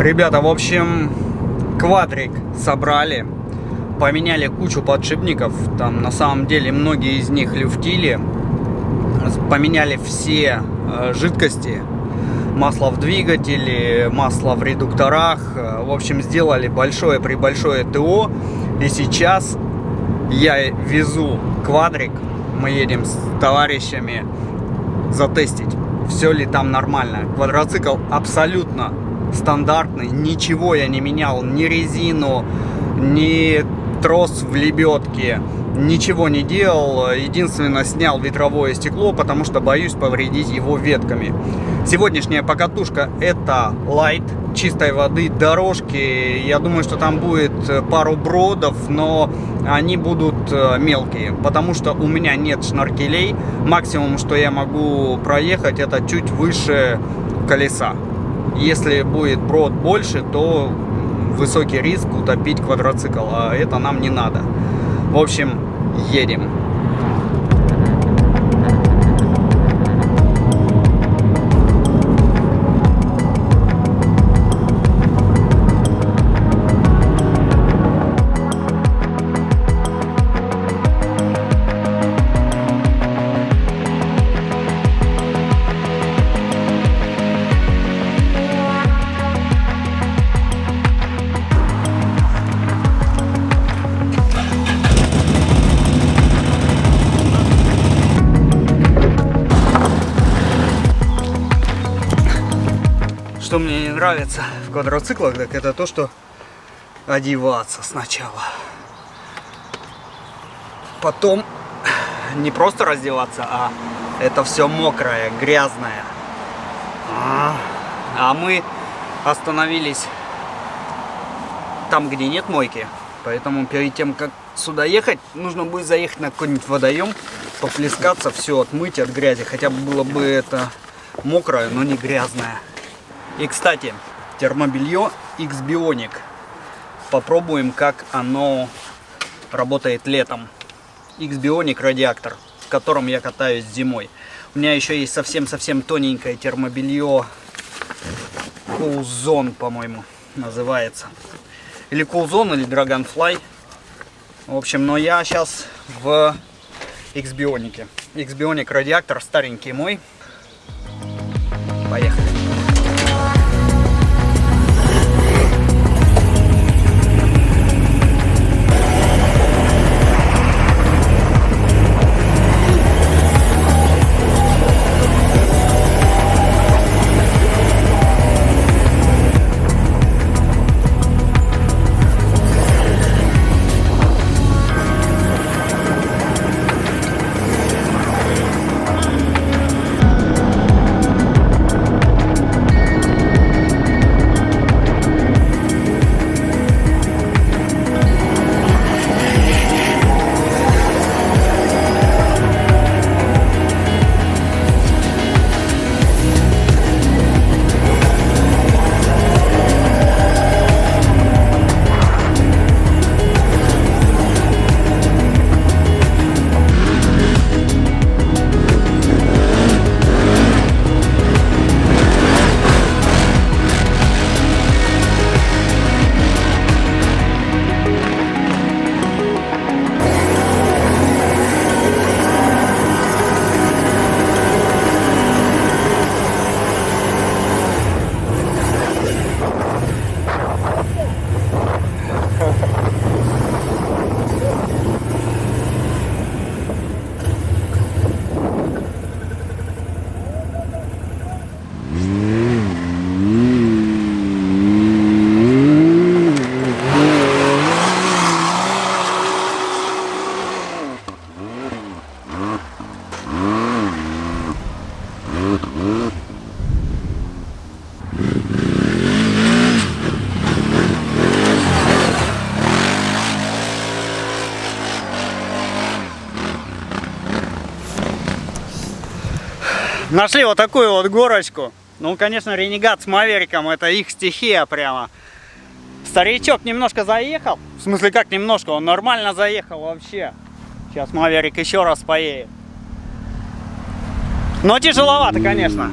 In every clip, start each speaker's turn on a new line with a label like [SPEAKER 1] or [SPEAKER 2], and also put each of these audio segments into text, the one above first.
[SPEAKER 1] Ребята, в общем, квадрик собрали, поменяли кучу подшипников, там на самом деле многие из них люфтили, поменяли все жидкости, масло в двигателе, масло в редукторах, в общем, сделали большое ТО, и сейчас я везу квадрик, мы едем с товарищами затестить, все ли там нормально. Квадроцикл абсолютно стандартный, ничего я не менял, ни резину, ни трос в лебедке, ничего не делал. Единственное, снял ветровое стекло, потому что боюсь повредить его ветками. Сегодняшняя покатушка — это лайт, чистой воды, дорожки. Я думаю, что там будет пару бродов, но они будут мелкие, потому что у меня нет шнаркелей. Максимум, что я могу проехать, это чуть выше колеса. Если будет брод больше, то высокий риск утопить квадроцикл, а это нам не надо. В общем, едем. Что мне не нравится в квадроциклах, так это то, что одеваться сначала. Потом не просто раздеваться, а это все мокрое, грязное. А мы остановились там, где нет мойки. Поэтому перед тем, как сюда ехать, нужно будет заехать на какой-нибудь водоем, поплескаться, все отмыть от грязи. Хотя бы было бы это мокрое, но не грязное. И, кстати, термобелье X-Bionic. Попробуем, как оно работает летом. X-Bionic радиатор, в котором я катаюсь зимой. У меня еще есть совсем-совсем тоненькое термобелье Coolzone, по-моему, называется. Или Coolzone, или Dragonfly. В общем, но я сейчас в X-Bionic. X-Bionic радиатор, старенький мой. Поехали. Нашли вот такую вот горочку. Ну, конечно, Ренегат с Мавериком, это их стихия прямо. Старичок немножко заехал. В смысле, как немножко? Он нормально заехал вообще. Сейчас Маверик еще раз поедет. Но тяжеловато, конечно.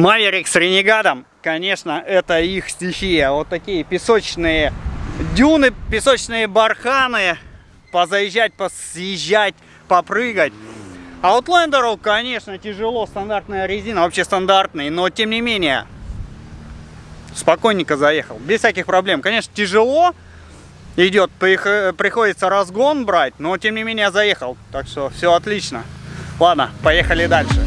[SPEAKER 1] Maverick с Ренегадом, конечно, это их стихия. Вот такие песочные дюны, песочные барханы. Позаезжать, посъезжать, попрыгать. А вот Лендеру, конечно, тяжело. Стандартная резина, вообще стандартный. Но, тем не менее, спокойненько заехал. Без всяких проблем. Конечно, тяжело идет. Приходится разгон брать. Но, тем не менее, заехал. Так что все отлично. Ладно, поехали дальше.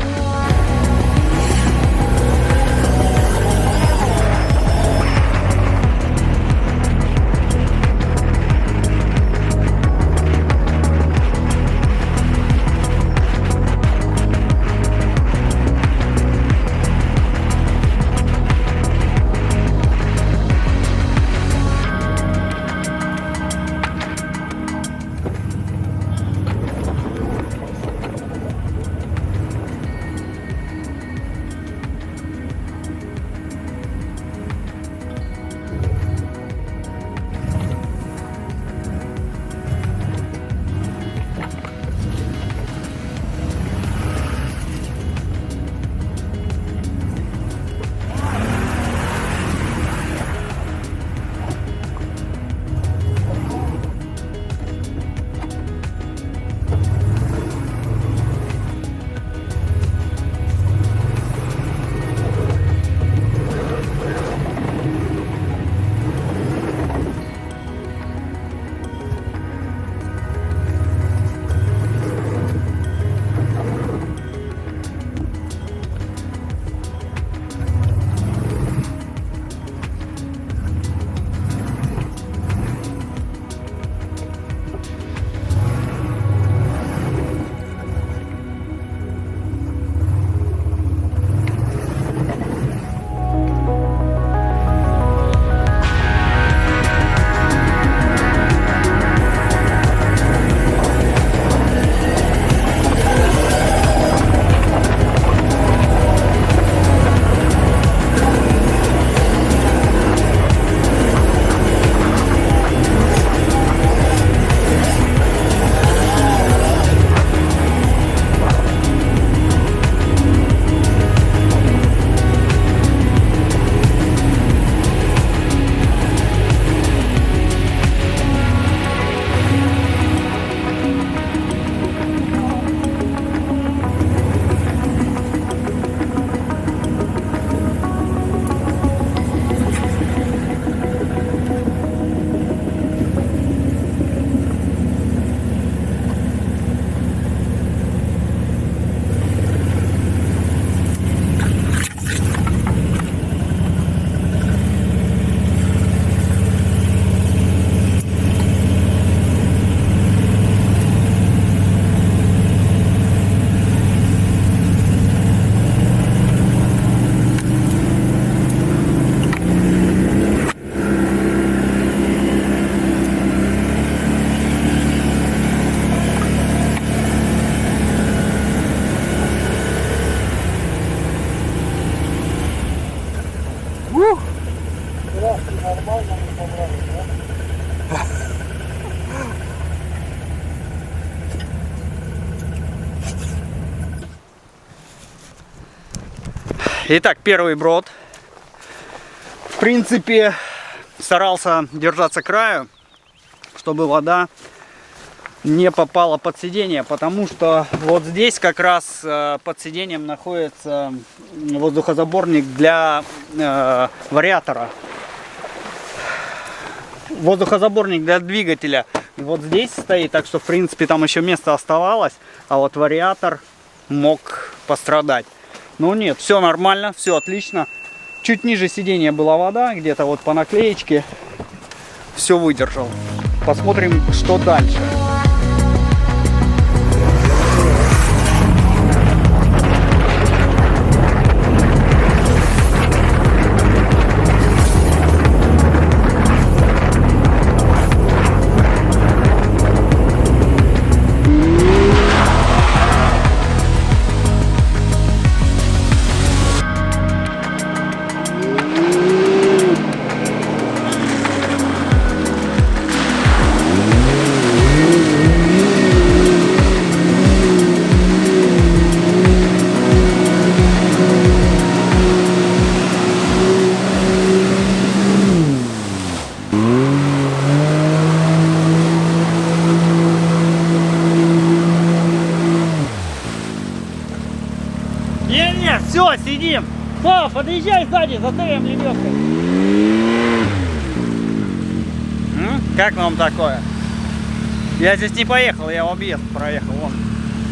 [SPEAKER 1] Итак, первый брод. В принципе, старался держаться к краю, чтобы вода не попала под сиденье, потому что вот здесь как раз под сиденьем находится воздухозаборник для вариатора. Воздухозаборник для двигателя вот здесь стоит, так что в принципе там еще место оставалось, а вот вариатор мог пострадать. Но нет, все нормально, все отлично. Чуть ниже сиденья была вода, где-то вот по наклеечке. Все выдержал. Посмотрим, что дальше. едем. Слава, подъезжай сзади, заставим лебедкой. Как вам такое? Я здесь не поехал, я в объезд проехал. Вон,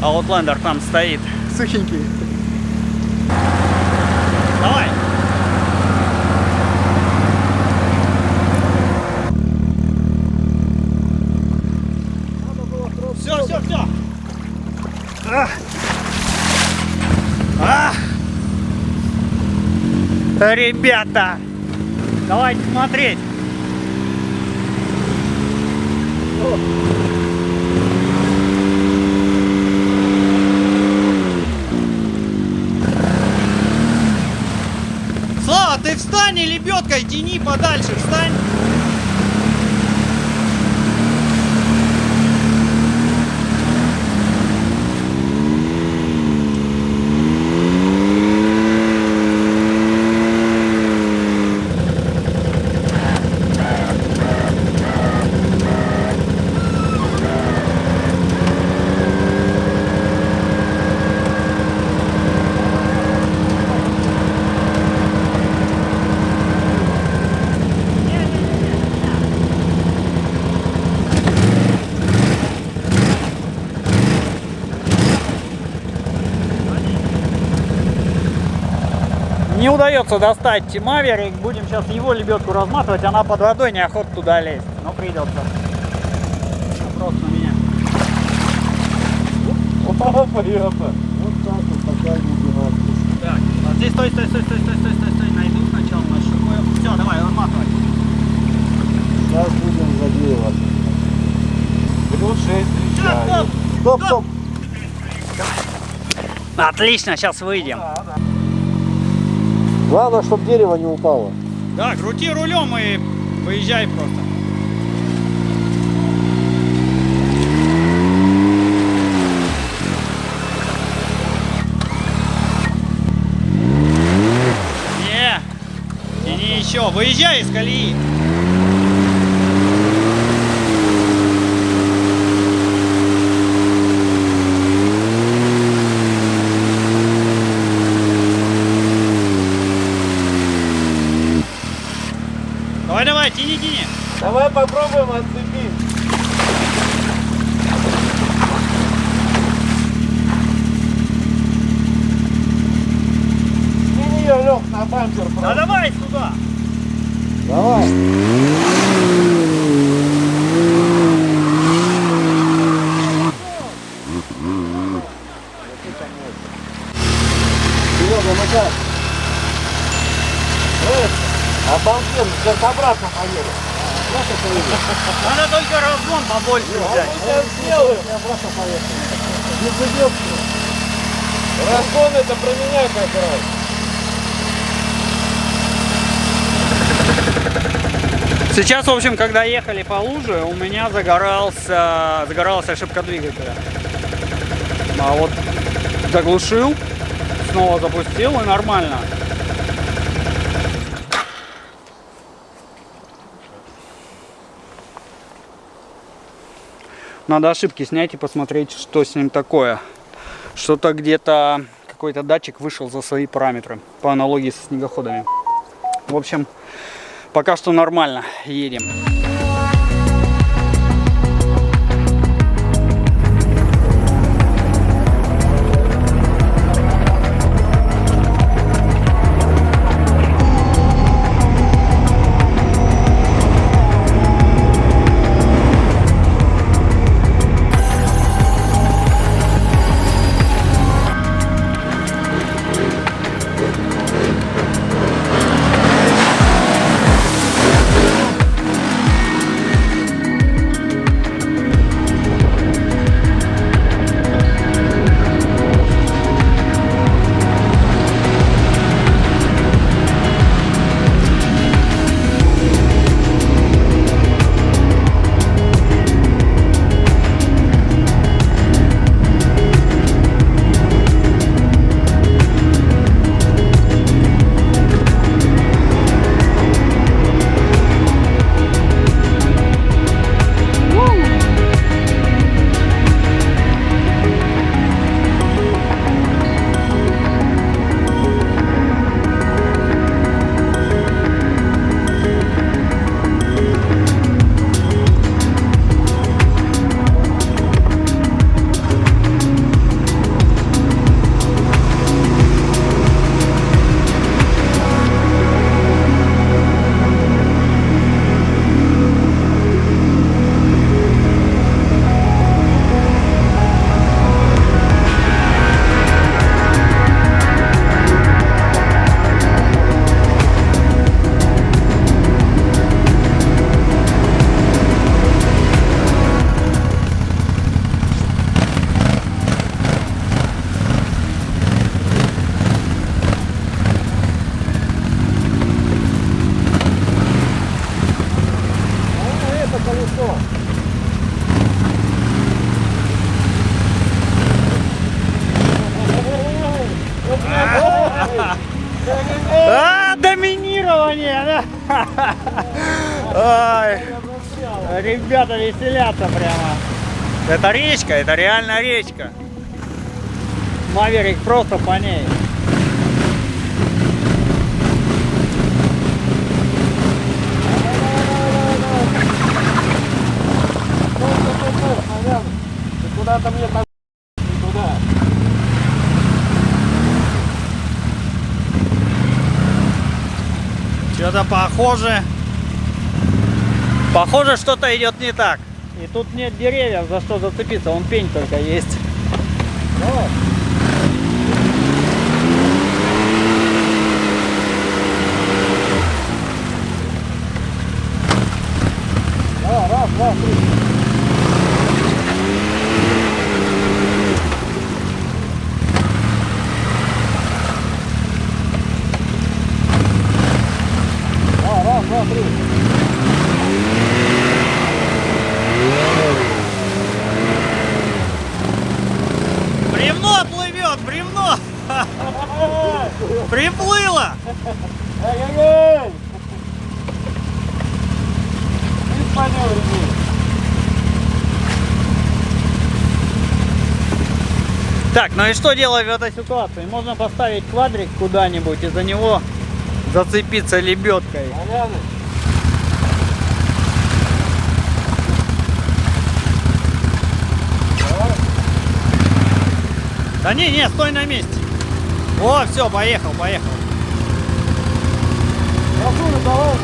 [SPEAKER 1] Outlander там стоит, сухенький. Давай. Все. Ребята, давайте смотреть. Слава, ты встань и лебедкой тяни подальше, встань. Не удается достать Маверик, будем сейчас его лебедку разматывать, она под водой, неохота туда лезть, но придется. Вопрос на меня.
[SPEAKER 2] Вот так вот, пока не убирать.
[SPEAKER 1] Так, вот здесь стой, найду сначала нащупаю. Все, давай, разматывай.
[SPEAKER 2] Сейчас будем заделывать. Плюс 6 встречаем. Стоп.
[SPEAKER 1] Отлично, сейчас выйдем.
[SPEAKER 2] Главное, чтобы дерево не упало.
[SPEAKER 1] Да, крути рулем и выезжай просто. Не еще, выезжай из колеи. Давай, тяни.
[SPEAKER 2] Давай попробуем отцепить. Тяни ее, Лёх, на бампер.
[SPEAKER 1] А давай сюда.
[SPEAKER 2] Давай. Серега, ну как? А бампер сейчас обратно поедет.
[SPEAKER 1] Надо только разгон побольше взять.
[SPEAKER 2] Сейчас сделаю. Обратно поехали. Без задержки. Разгон это про меня как раз.
[SPEAKER 1] Сейчас, в общем, когда ехали по луже, у меня загоралась ошибка двигателя. А вот заглушил, снова запустил и нормально. Надо ошибки снять и посмотреть, что с ним такое. Что-то где-то какой-то датчик вышел за свои параметры, по аналогии со снегоходами. В общем, пока что нормально, едем. Заминирование, да? Ай, ребята веселятся прямо. Это речка, это реально речка. Маверик просто по ней.
[SPEAKER 2] Куда-то мне так не туда.
[SPEAKER 1] Что-то похоже. Похоже, что-то идет не так. И тут нет деревьев, за что зацепиться. Вон пень только есть.
[SPEAKER 2] Давай. Давай, раз, два, три. Раз, два, три.
[SPEAKER 1] Бревно плывет, бревно! Приплыло!
[SPEAKER 2] Эй-эй-эй! Без маневренный.
[SPEAKER 1] Так, ну и что делать в этой ситуации? Можно поставить квадрик куда-нибудь и за него зацепиться лебедкой.
[SPEAKER 2] Понятно?
[SPEAKER 1] Да не, стой на месте. О, все, поехал.
[SPEAKER 2] Расуну, давай.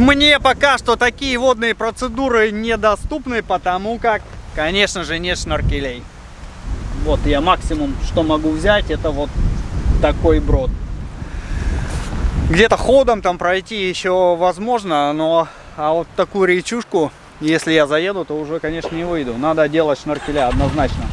[SPEAKER 1] Мне пока что такие водные процедуры недоступны, потому как, конечно же, нет шнуркелей. Вот я максимум, что могу взять, это вот такой брод. Где-то ходом там пройти еще возможно, но а вот такую речушку, если я заеду, то уже, конечно, не выйду. Надо делать шнуркеля однозначно.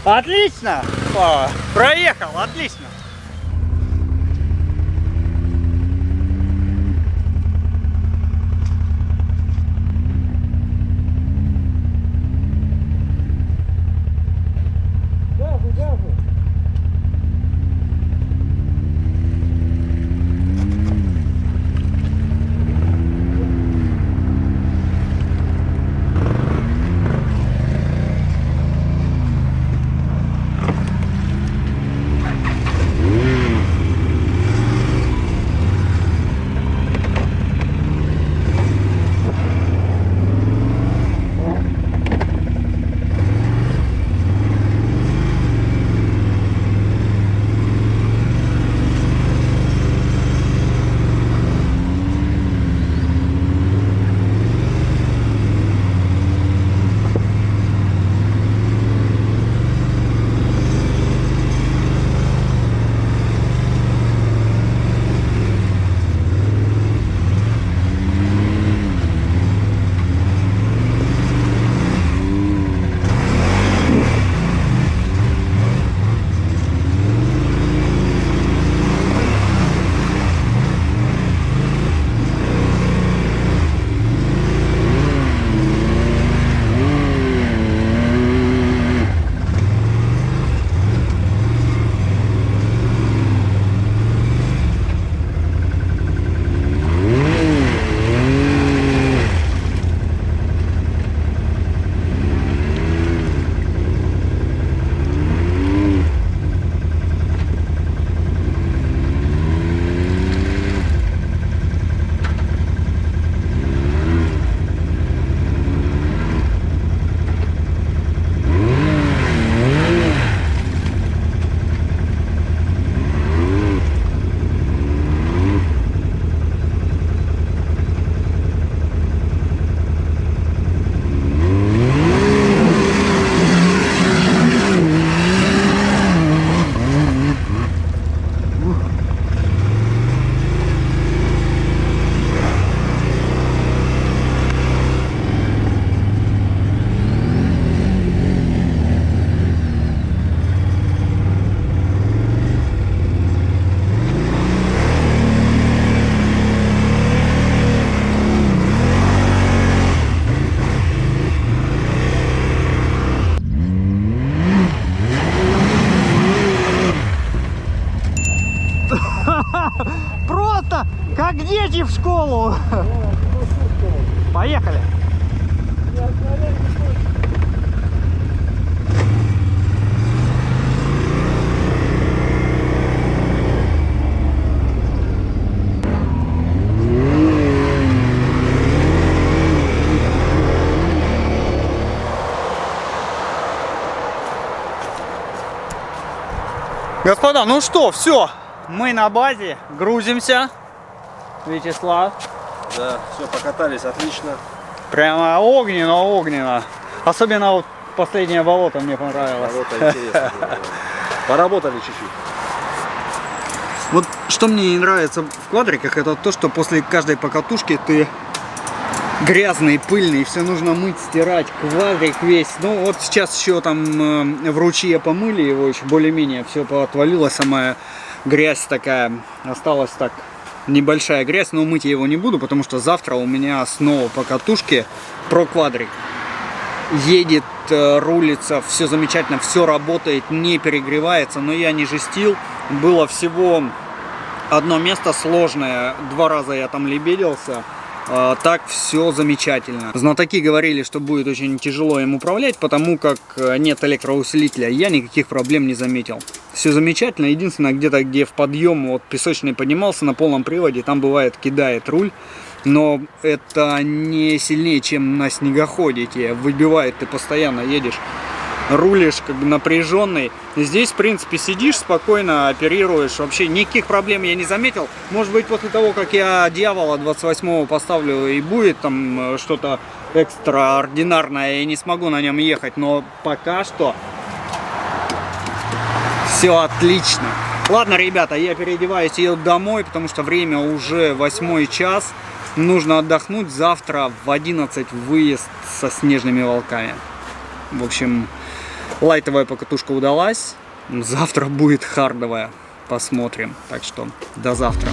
[SPEAKER 1] Отлично! О, проехал, отлично!
[SPEAKER 2] Газу, газу.
[SPEAKER 1] Просто как дети в школу. Поехали. Господа, ну что, все, мы на базе, грузимся. Вячеслав.
[SPEAKER 2] Да, все, покатались, отлично.
[SPEAKER 1] Прямо огненно. Особенно вот последнее болото мне понравилось.
[SPEAKER 2] Болото интересно было. Поработали чуть-чуть.
[SPEAKER 1] Вот что мне не нравится в квадриках, это то, что после каждой покатушки ты грязный, пыльный, все нужно мыть, стирать, квадрик весь. Ну вот сейчас еще там в ручье помыли его, еще более-менее все поотвалилось, самая грязь такая, осталась так небольшая грязь, но мыть я его не буду, потому что завтра у меня снова покатушки про квадрик. Едет, рулится, все замечательно, все работает, не перегревается, но я не жестил. Было всего одно место сложное, 2 раза я там лебедился. Так все замечательно. Знатоки говорили, что будет очень тяжело им управлять, потому как нет электроусилителя. Я никаких проблем не заметил. Все замечательно. Единственное, где-то, где в подъем вот песочный поднимался на полном приводе, там бывает кидает руль. Но это не сильнее, чем на снегоходе. Тебе выбивает, ты постоянно едешь, рулишь как бы напряженный. Здесь, в принципе, сидишь спокойно, оперируешь. Вообще никаких проблем я не заметил. Может быть, после того, как я Дьявола 28-го поставлю, и будет там что-то экстраординарное, и не смогу на нем ехать. Но пока что все отлично. Ладно, ребята, я переодеваюсь и еду домой, потому что время уже 8 час. Нужно отдохнуть. Завтра в 11 выезд со снежными волками. В общем, лайтовая покатушка удалась. Завтра будет хардовая. Посмотрим. Так что до завтра.